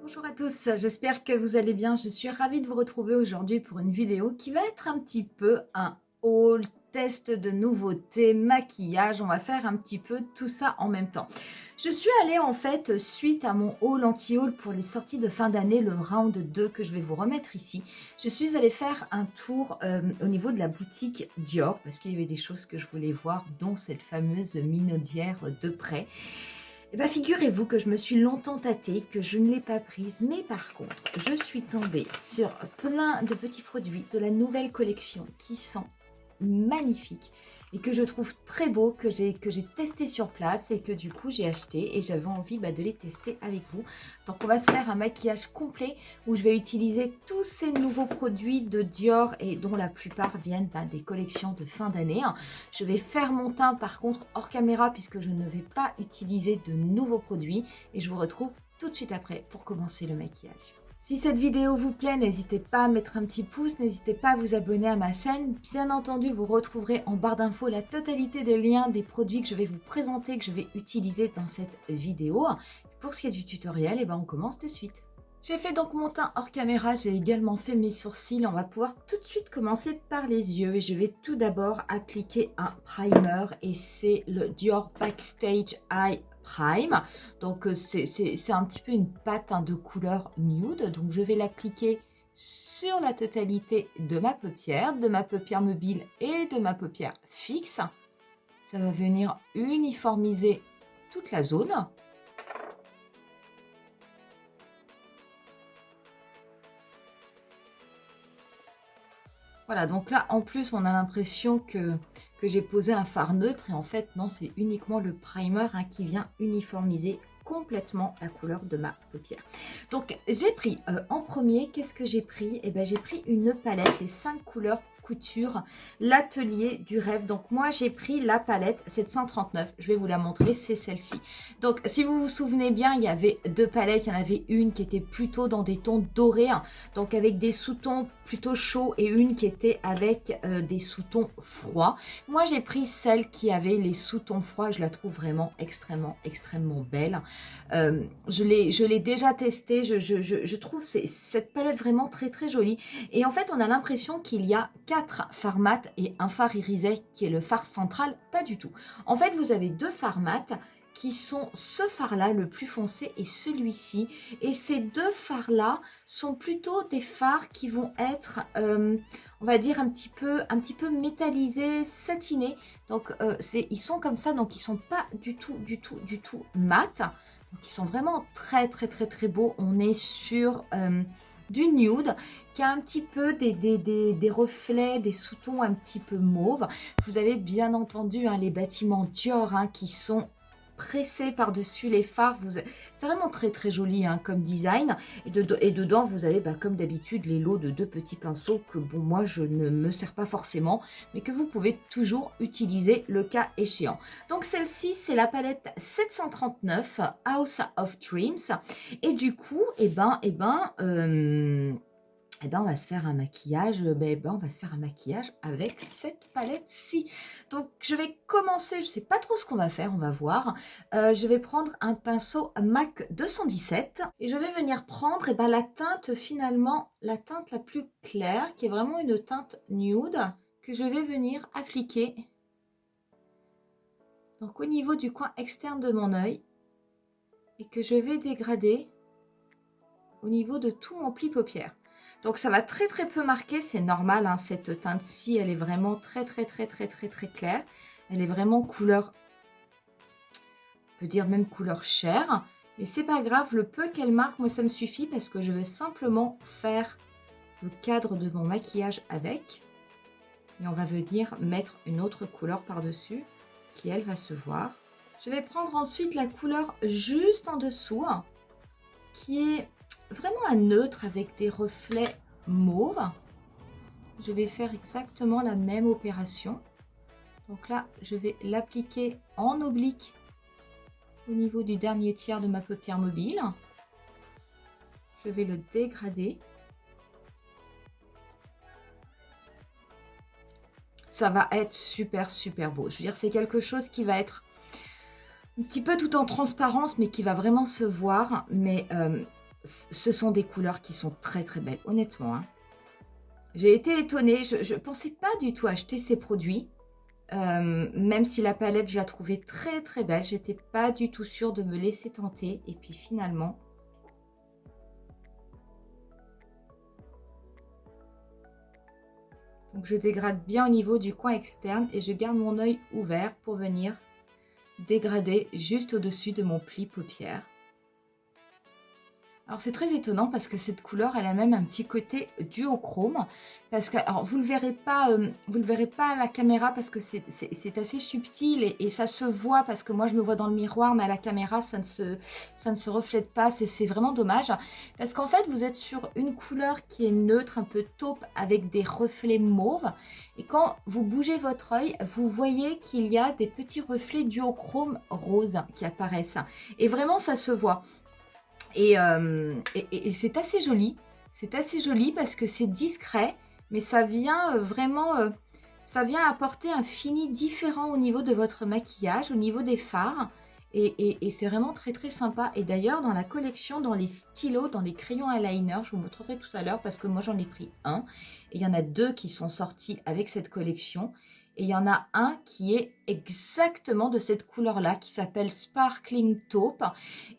Bonjour à tous, j'espère que vous allez bien. Je suis ravie de vous retrouver aujourd'hui pour une vidéo qui va être un petit peu un haul, test de nouveautés, maquillage. On va faire un petit peu tout ça en même temps. Je suis allée en fait, suite à mon haul anti-haul pour les sorties de fin d'année, le round 2 que je vais vous remettre ici. Je suis allée faire un tour au niveau de la boutique Dior parce qu'il y avait des choses que je voulais voir, dont cette fameuse minaudière de près. Eh bien, figurez-vous que je me suis longtemps tâtée, que je ne l'ai pas prise, mais par contre, je suis tombée sur plein de petits produits de la nouvelle collection qui sont magnifiques et que je trouve très beaux, que j'ai testé sur place et que du coup j'ai acheté et j'avais envie de les tester avec vous. Donc on va se faire un maquillage complet où je vais utiliser tous ces nouveaux produits de Dior et dont la plupart viennent des collections de fin d'année. Je vais faire mon teint par contre hors caméra puisque je ne vais pas utiliser de nouveaux produits et je vous retrouve tout de suite après pour commencer le maquillage. Si cette vidéo vous plaît, n'hésitez pas à mettre un petit pouce, n'hésitez pas à vous abonner à ma chaîne. Bien entendu, vous retrouverez en barre d'infos la totalité des liens des produits que je vais vous présenter, que je vais utiliser dans cette vidéo. Pour ce qui est du tutoriel, on commence de suite. J'ai fait donc mon teint hors caméra, j'ai également fait mes sourcils. On va pouvoir tout de suite commencer par les yeux et je vais tout d'abord appliquer un primer et c'est le Dior Backstage Eye Prime. Donc c'est un petit peu une pâte de couleur nude, donc je vais l'appliquer sur la totalité de ma paupière mobile et de ma paupière fixe. Ça va venir uniformiser toute la zone. Voilà, donc là, en plus, on a l'impression que j'ai posé un fard neutre. Et en fait, non, c'est uniquement le primer qui vient uniformiser complètement la couleur de ma paupière. Donc, j'ai pris en premier, qu'est-ce que j'ai pris? J'ai pris une palette, les 5 couleurs couture, l'atelier du rêve. Donc, moi, j'ai pris la palette 739. Je vais vous la montrer, c'est celle-ci. Donc, si vous vous souvenez bien, il y avait 2 palettes. Il y en avait une qui était plutôt dans des tons dorés, donc avec des sous-tons plutôt chauds et une qui était avec des sous-tons froids. Moi, j'ai pris celle qui avait les sous-tons froids. Je la trouve vraiment extrêmement belle. Je l'ai déjà testée. Je trouve cette palette vraiment très jolie. Et en fait, on a l'impression qu'il y a 4 fards mat et un fard irisé qui est le fard central. Pas du tout. En fait, vous avez 2 fards mat qui sont ce fard-là, le plus foncé, et celui-ci. Et ces 2 fards-là sont plutôt des fards qui vont être, on va dire, un petit peu métallisés, satinés. Donc, ils sont comme ça, donc ils sont pas du tout mat. Donc, ils sont vraiment très beaux. On est sur du nude qui a un petit peu des reflets, des sous-tons un petit peu mauve. Vous avez bien entendu les bâtiments Dior qui sont pressés par-dessus les fards. C'est vraiment très joli comme design. Et dedans, vous avez comme d'habitude les lots de 2 petits pinceaux que bon, moi je ne me sers pas forcément, mais que vous pouvez toujours utiliser le cas échéant. Donc celle-ci, c'est la palette 739 House of Dreams. Et du coup, on va se faire un maquillage, on va se faire un maquillage avec cette palette-ci. Donc, je vais commencer, je ne sais pas trop ce qu'on va faire, on va voir. Je vais prendre un pinceau MAC 217 et je vais venir prendre la teinte, finalement, la teinte la plus claire, qui est vraiment une teinte nude, que je vais venir appliquer. Donc, au niveau du coin externe de mon œil et que je vais dégrader au niveau de tout mon pli paupière. Donc ça va très peu marquer, c'est normal, cette teinte-ci, elle est vraiment très claire. Elle est vraiment couleur, on peut dire même couleur chair, mais c'est pas grave, le peu qu'elle marque, moi ça me suffit parce que je veux simplement faire le cadre de mon maquillage avec. Et on va venir mettre une autre couleur par-dessus qui elle va se voir. Je vais prendre ensuite la couleur juste en dessous qui est vraiment un neutre avec des reflets mauve. Je vais faire exactement la même opération. Donc là, je vais l'appliquer en oblique au niveau du dernier tiers de ma paupière mobile. Je vais le dégrader. Ça va être super beau. Je veux dire, c'est quelque chose qui va être un petit peu tout en transparence, mais qui va vraiment se voir. Mais ce sont des couleurs qui sont très très belles, honnêtement. Hein. J'ai été étonnée, je ne pensais pas du tout acheter ces produits. Même si la palette, je la trouvais très très belle. J'étais pas du tout sûre de me laisser tenter. Et puis finalement... Donc je dégrade bien au niveau du coin externe et je garde mon œil ouvert pour venir dégrader juste au-dessus de mon pli paupière. Alors c'est très étonnant parce que cette couleur, elle a même un petit côté duochrome. Parce que, alors vous le verrez pas à la caméra parce que c'est assez subtil et ça se voit parce que moi je me vois dans le miroir, mais à la caméra ça ne se reflète pas. C'est vraiment dommage parce qu'en fait vous êtes sur une couleur qui est neutre, un peu taupe avec des reflets mauves. Et quand vous bougez votre œil, vous voyez qu'il y a des petits reflets duochrome rose qui apparaissent. Et vraiment ça se voit. Et c'est assez joli. C'est assez joli parce que c'est discret, mais ça vient vraiment... ça vient apporter un fini différent au niveau de votre maquillage, au niveau des fards. Et c'est vraiment très très sympa. Et d'ailleurs, dans la collection, dans les stylos, dans les crayons eyeliner, je vous montrerai tout à l'heure parce que moi j'en ai pris un. Et il y en a 2 qui sont sortis avec cette collection. Et il y en a un qui est exactement de cette couleur-là, qui s'appelle Sparkling Taupe.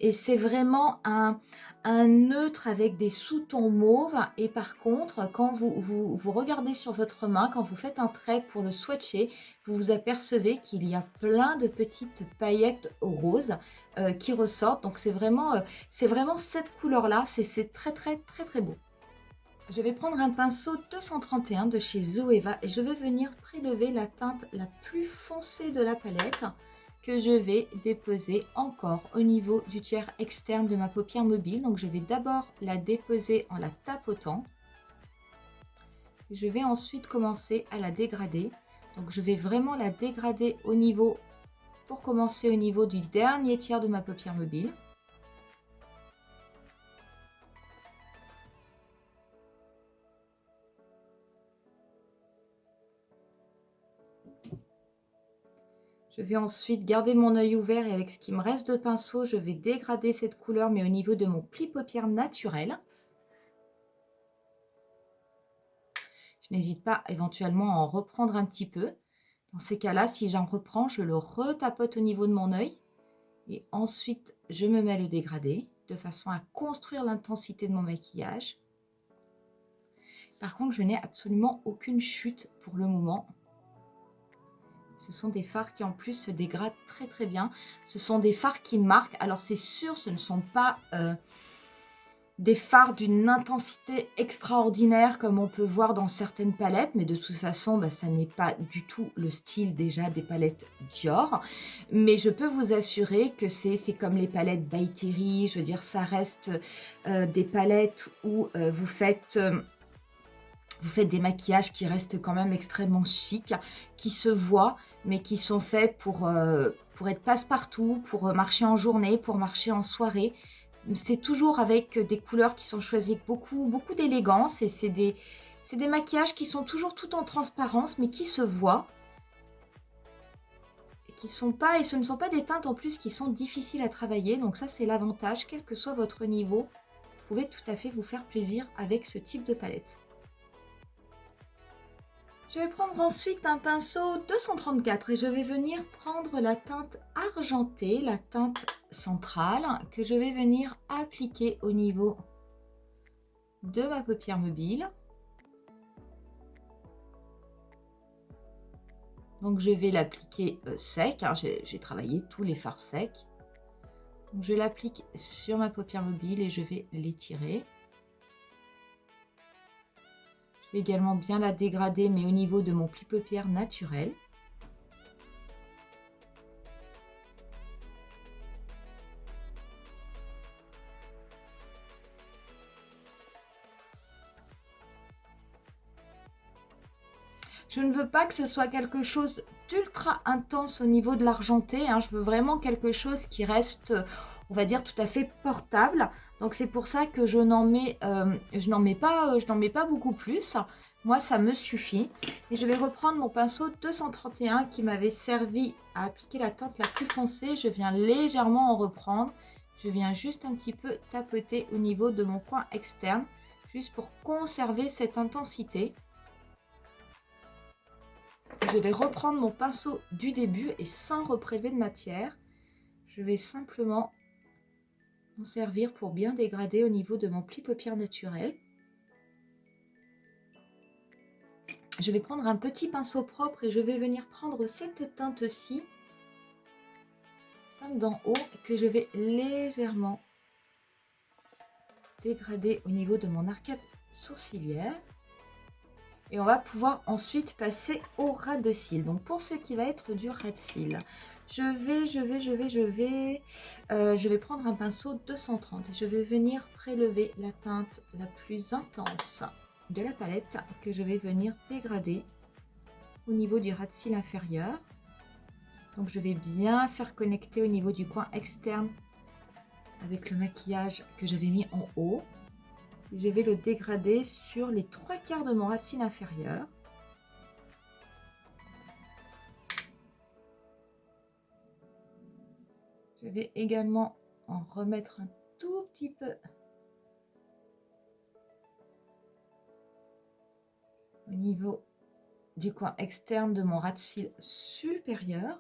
Et c'est vraiment un neutre avec des sous-tons mauves. Et par contre, quand vous regardez sur votre main, quand vous faites un trait pour le swatcher, vous vous apercevez qu'il y a plein de petites paillettes roses qui ressortent. Donc c'est vraiment cette couleur-là. C'est très, très, très, très beau. Je vais prendre un pinceau 231 de chez Zoeva et je vais venir prélever la teinte la plus foncée de la palette que je vais déposer encore au niveau du tiers externe de ma paupière mobile. Donc je vais d'abord la déposer en la tapotant. Je vais ensuite commencer à la dégrader. Donc je vais vraiment la dégrader au niveau, pour commencer au niveau du dernier tiers de ma paupière mobile. Je vais ensuite garder mon œil ouvert et avec ce qui me reste de pinceau, je vais dégrader cette couleur, mais au niveau de mon pli paupière naturel. Je n'hésite pas éventuellement à en reprendre un petit peu. Dans ces cas-là, si j'en reprends, je le retapote au niveau de mon œil. Et ensuite, je me mets le dégradé de façon à construire l'intensité de mon maquillage. Par contre, je n'ai absolument aucune chute pour le moment. Ce sont des fards qui en plus se dégradent très très bien. Ce sont des fards qui marquent. Alors c'est sûr, ce ne sont pas des fards d'une intensité extraordinaire comme on peut voir dans certaines palettes. Mais de toute façon, ça n'est pas du tout le style déjà des palettes Dior. Mais je peux vous assurer que c'est comme les palettes By Terry. Je veux dire, ça reste des palettes où vous faites des maquillages qui restent quand même extrêmement chic, qui se voient, mais qui sont faits pour être passe-partout, pour marcher en journée, pour marcher en soirée. C'est toujours avec des couleurs qui sont choisies avec beaucoup d'élégance. Et c'est des maquillages qui sont toujours tout en transparence, mais qui se voient. Et ce ne sont pas des teintes en plus qui sont difficiles à travailler. Donc ça, c'est l'avantage, quel que soit votre niveau. Vous pouvez tout à fait vous faire plaisir avec ce type de palette. Je vais prendre ensuite un pinceau 234 et je vais venir prendre la teinte argentée, la teinte centrale, que je vais venir appliquer au niveau de ma paupière mobile. Donc je vais l'appliquer sec, hein, j'ai travaillé tous les fards secs. Donc je l'applique sur ma paupière mobile et je vais l'étirer. Je vais également bien la dégrader, mais au niveau de mon pli paupière naturel. Je ne veux pas que ce soit quelque chose d'ultra intense au niveau de l'argenté. Hein. Je veux vraiment quelque chose qui reste, on va dire, tout à fait portable. Donc c'est pour ça que je n'en mets pas beaucoup plus. Moi, ça me suffit. Et je vais reprendre mon pinceau 231 qui m'avait servi à appliquer la teinte la plus foncée. Je viens légèrement en reprendre je viens juste un petit peu tapoter au niveau de mon coin externe, juste pour conserver cette intensité. Je vais reprendre mon pinceau du début et sans reprélever de matière, je vais simplement m'en servir pour bien dégrader au niveau de mon pli paupière naturel. Je vais prendre un petit pinceau propre et je vais venir prendre cette teinte-ci, teinte d'en haut, que je vais légèrement dégrader au niveau de mon arcade sourcilière. Et on va pouvoir ensuite passer au ras de cils. Donc pour ce qui va être du ras de cils, je vais prendre un pinceau 230 et je vais venir prélever la teinte la plus intense de la palette que je vais venir dégrader au niveau du ras de cils inférieur. Donc je vais bien faire connecter au niveau du coin externe avec le maquillage que j'avais mis en haut. Je vais le dégrader sur les 3/4 de mon ras de cils inférieur. Je vais également en remettre un tout petit peu au niveau du coin externe de mon ras de cils supérieur.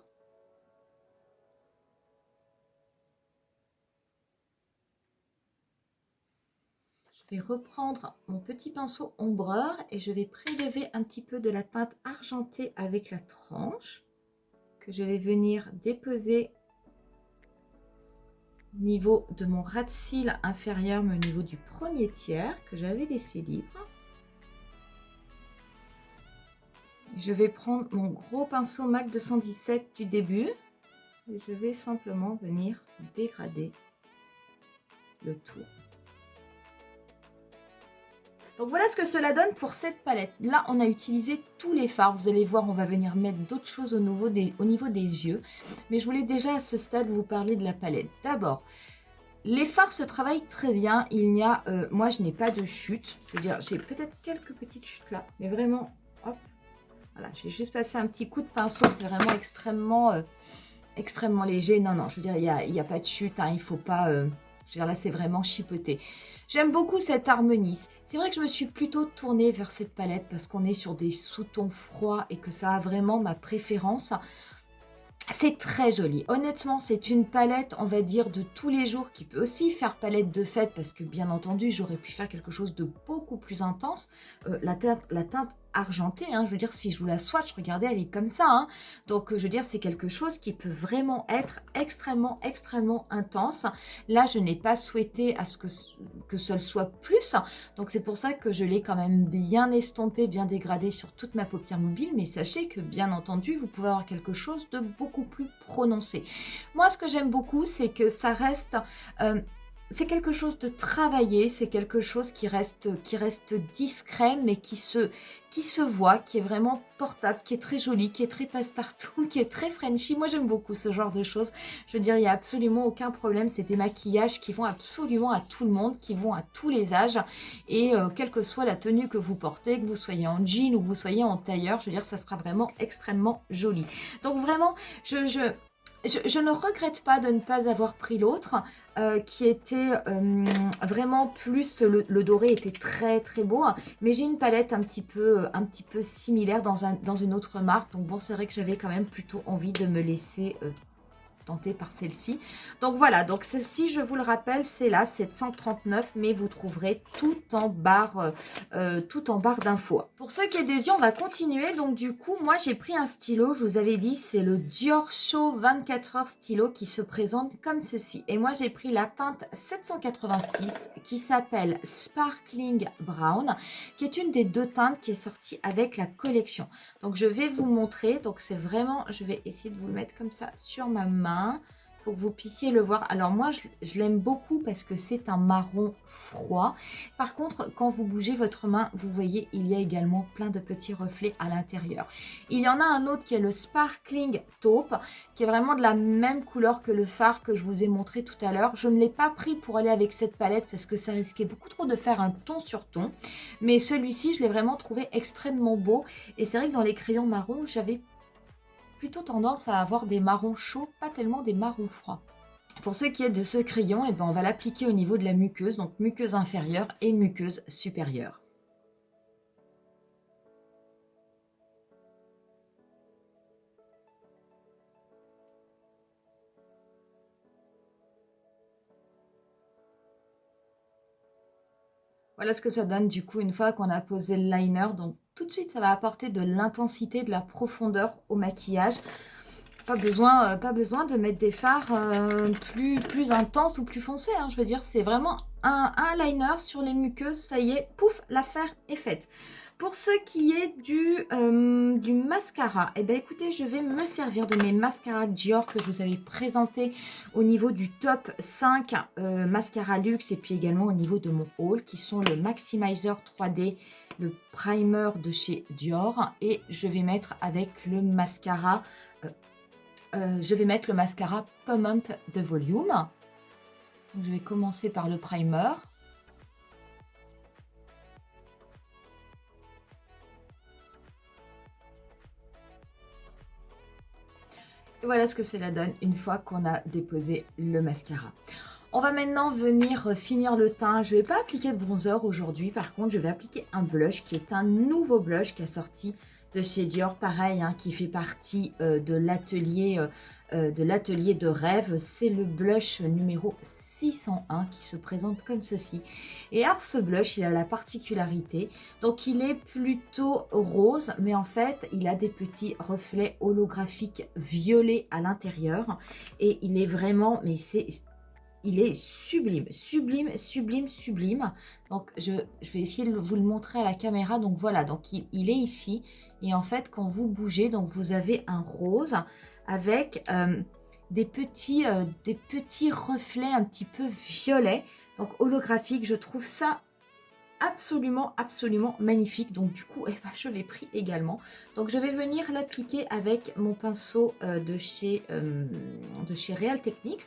Je vais reprendre mon petit pinceau ombreur et je vais prélever un petit peu de la teinte argentée avec la tranche que je vais venir déposer au niveau de mon ras de cils inférieur, mais au niveau du premier tiers que j'avais laissé libre. Je vais prendre mon gros pinceau MAC 217 du début et je vais simplement venir dégrader le tout. Donc voilà ce que cela donne pour cette palette. Là, on a utilisé tous les fards. Vous allez voir, on va venir mettre d'autres choses au niveau des yeux. Mais je voulais déjà à ce stade vous parler de la palette. D'abord, les fards se travaillent très bien. Il n'y a, moi, je n'ai pas de chute. Je veux dire, j'ai peut-être quelques petites chutes là. Mais vraiment, hop. Voilà, j'ai juste passé un petit coup de pinceau. C'est vraiment extrêmement léger. Non, non, je veux dire, il n'y a pas de chute. Hein, il ne faut pas... je veux dire, là, c'est vraiment chipoté. J'aime beaucoup cette harmonie. C'est vrai que je me suis plutôt tournée vers cette palette parce qu'on est sur des sous-tons froids et que ça a vraiment ma préférence. C'est très joli. Honnêtement, c'est une palette, on va dire, de tous les jours qui peut aussi faire palette de fête parce que, bien entendu, j'aurais pu faire quelque chose de beaucoup plus intense. La teinte argentée, hein, je veux dire, si je vous la swatch, regardez, elle est comme ça. Hein. Donc, je veux dire, c'est quelque chose qui peut vraiment être extrêmement intense. Là, je n'ai pas souhaité à ce que ça le soit plus. Donc, c'est pour ça que je l'ai quand même bien estompé, bien dégradé sur toute ma paupière mobile. Mais sachez que, bien entendu, vous pouvez avoir quelque chose de beaucoup plus prononcé. Moi, ce que j'aime beaucoup, c'est que ça reste... c'est quelque chose de travaillé, c'est quelque chose qui reste discret, mais qui se voit, qui est vraiment portable, qui est très joli, qui est très passe-partout, qui est très Frenchy. Moi, j'aime beaucoup ce genre de choses. Je veux dire, il n'y a absolument aucun problème. C'est des maquillages qui vont absolument à tout le monde, qui vont à tous les âges. Et quelle que soit la tenue que vous portez, que vous soyez en jean ou que vous soyez en tailleur, je veux dire, ça sera vraiment extrêmement joli. Donc vraiment, je ne regrette pas de ne pas avoir pris l'autre qui était vraiment plus, le doré était très beau, hein, mais j'ai une palette un petit peu similaire dans une autre marque. Donc bon, c'est vrai que j'avais quand même plutôt envie de me laisser tentée par celle-ci. Donc voilà, donc celle-ci, je vous le rappelle, c'est là 739, mais vous trouverez tout en barre d'infos. Pour ceux qui est des yeux, on va continuer. Donc du coup, moi j'ai pris un stylo, je vous avais dit, c'est le Dior Show 24 heures stylo qui se présente comme ceci. Et moi j'ai pris la teinte 786 qui s'appelle Sparkling Brown, qui est une des deux teintes qui est sortie avec la collection. Donc je vais vous montrer, donc c'est vraiment, je vais essayer de vous le mettre comme ça sur ma main pour que vous puissiez le voir. Alors moi je l'aime beaucoup parce que c'est un marron froid. Par contre, quand vous bougez votre main, vous voyez, il y a également plein de petits reflets à l'intérieur. Il y en a un autre qui est le Sparkling Taupe, qui est vraiment de la même couleur que le fard que je vous ai montré tout à l'heure. Je ne l'ai pas pris pour aller avec cette palette parce que ça risquait beaucoup trop de faire un ton sur ton. Mais celui-ci, je l'ai vraiment trouvé extrêmement beau. Et c'est vrai que dans les crayons marrons, j'avais plutôt tendance à avoir des marrons chauds, pas tellement des marrons froids. Pour ce qui est de ce crayon, eh ben, on va l'appliquer au niveau de la muqueuse, donc muqueuse inférieure et muqueuse supérieure. Voilà ce que ça donne du coup une fois qu'on a posé le liner. Donc tout de suite, ça va apporter de l'intensité, de la profondeur au maquillage. Pas besoin de mettre des fards plus intenses ou plus foncés. Hein. Je veux dire, c'est vraiment un liner sur les muqueuses. Ça y est, pouf, l'affaire est faite. Pour ce qui est du mascara, eh bien écoutez, je vais me servir de mes mascaras Dior que je vous avais présenté au niveau du top 5 mascara luxe et puis également au niveau de mon haul qui sont le Maximizer 3D, le primer de chez Dior et je vais mettre avec le mascara Pum Up de Volume. Donc, je vais commencer par le primer. Et voilà ce que cela donne une fois qu'on a déposé le mascara. On va maintenant venir finir le teint. Je ne vais pas appliquer de bronzer aujourd'hui. Par contre, je vais appliquer un blush qui est un nouveau blush qui a sorti de chez Dior. Pareil, hein, qui fait partie de l'atelier de rêve. C'est le blush numéro 601 qui se présente comme ceci. Et alors, ce blush, il a la particularité. Donc, il est plutôt rose, mais en fait, il a des petits reflets holographiques violets à l'intérieur. Et il est vraiment, mais il est sublime, sublime, sublime, sublime. Donc, je vais essayer de vous le montrer à la caméra. Donc, voilà, donc il est ici. Et en fait, quand vous bougez, donc vous avez un rose avec des petits reflets un petit peu violets. Donc, holographique, je trouve ça absolument, absolument magnifique. Donc, du coup, eh ben, je l'ai pris également. Donc, je vais venir l'appliquer avec mon pinceau de chez Real Techniques.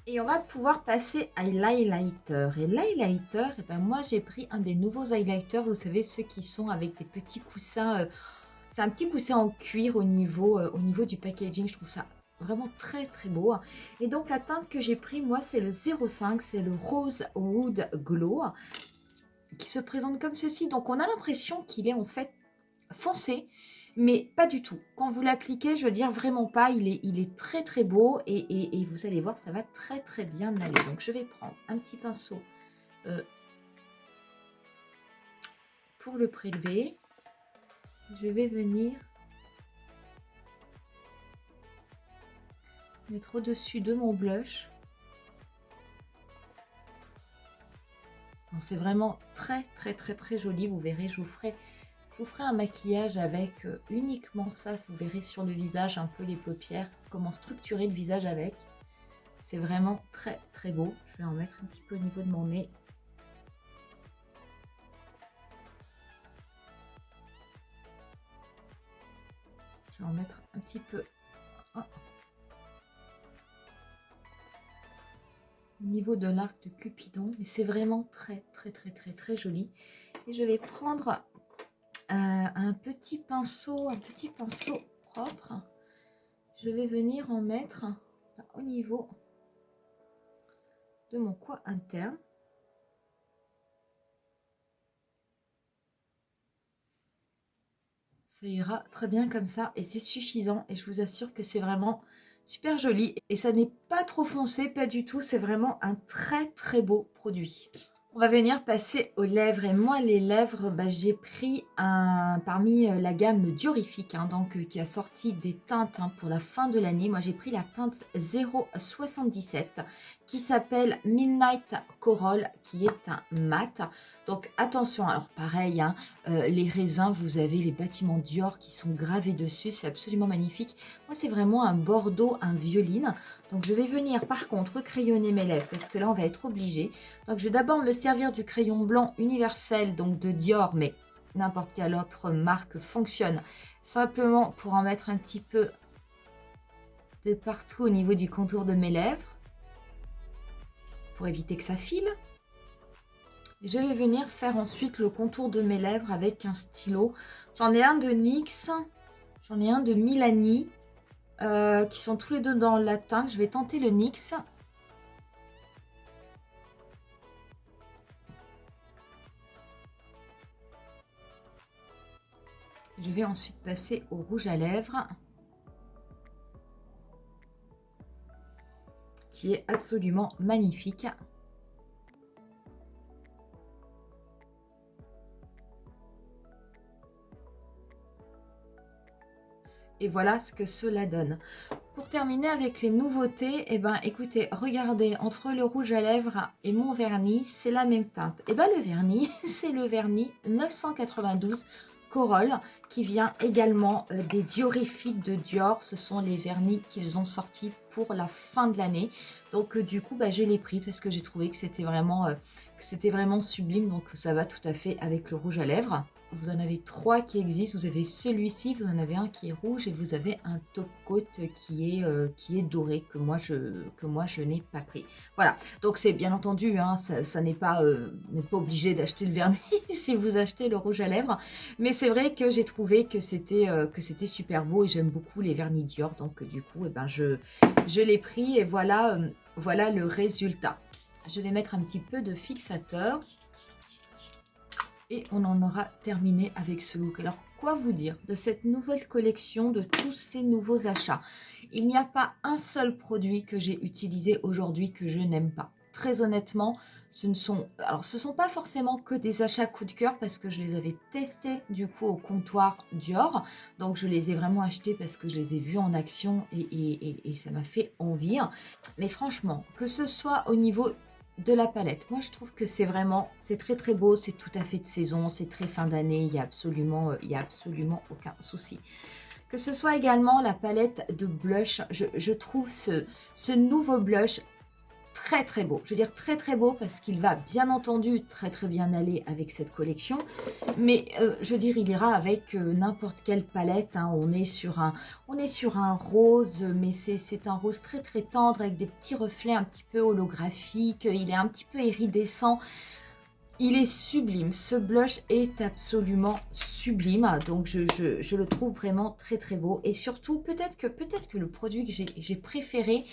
Et on va pouvoir passer à l'highlighter. Et l'highlighter, eh ben moi j'ai pris un des nouveaux highlighters, vous savez, ceux qui sont avec des petits coussins. C'est un petit coussin en cuir au niveau du packaging. Je trouve ça vraiment très très beau. Et donc la teinte que j'ai pris, moi, c'est le 05, c'est le Rose Wood Glow, qui se présente comme ceci. Donc on a l'impression qu'il est en fait foncé, mais pas du tout. Quand vous l'appliquez, je veux dire vraiment pas, il est très très beau et vous allez voir, ça va très très bien aller. Donc je vais prendre un petit pinceau pour le prélever. Je vais venir mettre au-dessus de mon blush. C'est vraiment très très très très joli. Vous verrez, je vous ferai un maquillage avec uniquement ça. Vous verrez sur le visage un peu les paupières, comment structurer le visage avec. C'est vraiment très très beau. Je vais en mettre un petit peu au niveau de mon nez. Je vais en mettre un petit peu au niveau de l'arc de Cupidon. Mais c'est vraiment très très très très très joli. Et je vais prendre un petit pinceau propre. Je vais venir en mettre au niveau de mon coin interne. Ça ira très bien comme ça et c'est suffisant et je vous assure que c'est vraiment super joli et ça n'est pas trop foncé, pas du tout, c'est vraiment un très très beau produit. On va venir passer aux lèvres et moi les lèvres, j'ai pris parmi la gamme Diorifique donc qui a sorti des teintes pour la fin de l'année. Moi j'ai pris la teinte 077 qui s'appelle Midnight Coral qui est un mat. Donc attention, alors pareil, les raisins, vous avez les bâtiments Dior qui sont gravés dessus, c'est absolument magnifique. Moi c'est vraiment un bordeaux, un violine. Donc je vais venir par contre crayonner mes lèvres parce que là on va être obligé. Donc je vais d'abord me servir du crayon blanc universel donc de Dior, mais n'importe quelle autre marque fonctionne. Simplement pour en mettre un petit peu de partout au niveau du contour de mes lèvres. Pour éviter que ça file. Je vais venir faire ensuite le contour de mes lèvres avec un stylo. J'en ai un de NYX, j'en ai un de Milani, qui sont tous les deux dans la teinte. Je vais tenter le NYX. Je vais ensuite passer au rouge à lèvres, qui est absolument magnifique. Et voilà ce que cela donne. Pour terminer avec les nouveautés, eh ben, écoutez, regardez, entre le rouge à lèvres et mon vernis, c'est la même teinte. Et ben, le vernis, c'est le vernis 992 Corolle, qui vient également des Diorifiques de Dior. Ce sont les vernis qu'ils ont sortis pour la fin de l'année. Donc du coup, bah, je l'ai pris parce que j'ai trouvé que c'était vraiment sublime. Donc ça va tout à fait avec le rouge à lèvres. Vous en avez 3 qui existent. Vous avez celui-ci, vous en avez un qui est rouge et vous avez un top coat qui est doré que moi je n'ai pas pris. Voilà, donc c'est bien entendu, hein, ça n'est pas, vous n'êtes pas obligé d'acheter le vernis si vous achetez le rouge à lèvres. Mais c'est vrai que j'ai trouvé que c'était super beau et j'aime beaucoup les vernis Dior. Donc du coup, eh ben, je l'ai pris et voilà, voilà le résultat. Je vais mettre un petit peu de fixateur. Et on en aura terminé avec ce look. Alors, quoi vous dire de cette nouvelle collection, de tous ces nouveaux achats? Il n'y a pas un seul produit que j'ai utilisé aujourd'hui que je n'aime pas. Très honnêtement, ce ne sont pas forcément que des achats coup de cœur parce que je les avais testés du coup au comptoir Dior. Donc, je les ai vraiment achetés parce que je les ai vus en action et ça m'a fait envie. Mais franchement, que ce soit au niveau de la palette, moi je trouve que c'est très très beau, c'est tout à fait de saison, c'est très fin d'année, il y a absolument aucun souci. Que ce soit également la palette de blush, je trouve ce nouveau blush très très beau. Je veux dire très très beau parce qu'il va bien entendu très très bien aller avec cette collection. Mais je veux dire il ira avec n'importe quelle palette. Hein. On est sur un rose, mais c'est un rose très très tendre avec des petits reflets un petit peu holographiques. Il est un petit peu iridescent. Il est sublime, ce blush est absolument sublime, donc je le trouve vraiment très très beau. Et surtout, peut-être que le produit que j'ai préféré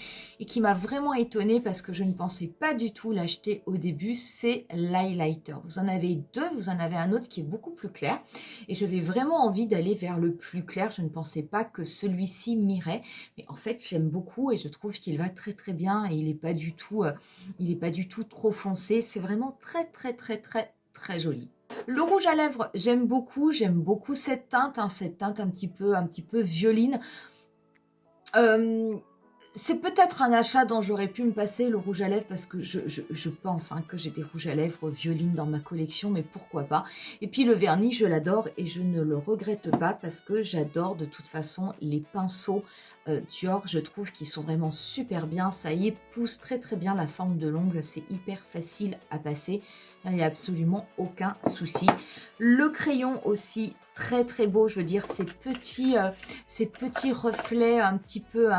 et qui m'a vraiment étonnée parce que je ne pensais pas du tout l'acheter au début, c'est l'highlighter. Vous en avez 2, vous en avez un autre qui est beaucoup plus clair. Et j'avais vraiment envie d'aller vers le plus clair, je ne pensais pas que celui-ci m'irait. Mais en fait, j'aime beaucoup et je trouve qu'il va très très bien et il n'est pas du tout trop foncé. C'est vraiment très très très très joli. Le rouge à lèvres, j'aime beaucoup cette teinte, hein, cette teinte un petit peu violine. C'est peut-être un achat dont j'aurais pu me passer, le rouge à lèvres, parce que je pense hein, que j'ai des rouges à lèvres violine dans ma collection, mais pourquoi pas. Et puis le vernis, je l'adore et je ne le regrette pas parce que j'adore de toute façon les pinceaux Dior. Je trouve qu'ils sont vraiment super bien, ça y épouse très très bien la forme de l'ongle, c'est hyper facile à passer. Il n'y a absolument aucun souci. Le crayon aussi, très très beau, je veux dire, ces petits reflets un petit peu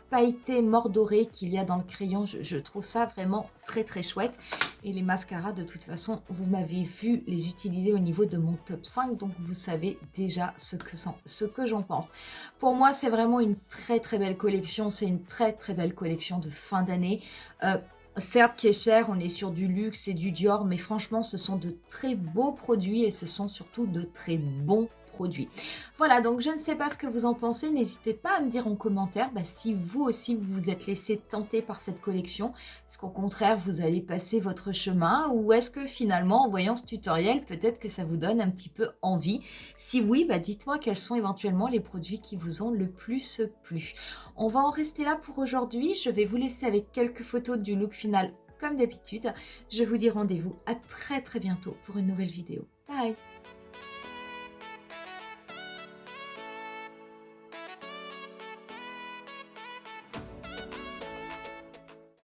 pailletés, mordorés qu'il y a dans le crayon, je trouve ça vraiment très très chouette. Et les mascaras, de toute façon, vous m'avez vu les utiliser au niveau de mon top 5, donc vous savez déjà ce que j'en pense. Pour moi, c'est vraiment une très très belle collection, c'est une très très belle collection de fin d'année. Certes, qui est cher, on est sur du luxe et du Dior, mais franchement, ce sont de très beaux produits et ce sont surtout de très bons produits. Voilà, donc je ne sais pas ce que vous en pensez. N'hésitez pas à me dire en commentaire si vous aussi vous vous êtes laissé tenter par cette collection. Est-ce qu'au contraire, vous allez passer votre chemin ou est-ce que finalement, en voyant ce tutoriel, peut-être que ça vous donne un petit peu envie? Si oui, dites-moi quels sont éventuellement les produits qui vous ont le plus plu. On va en rester là pour aujourd'hui. Je vais vous laisser avec quelques photos du look final comme d'habitude. Je vous dis rendez-vous à très très bientôt pour une nouvelle vidéo. Bye!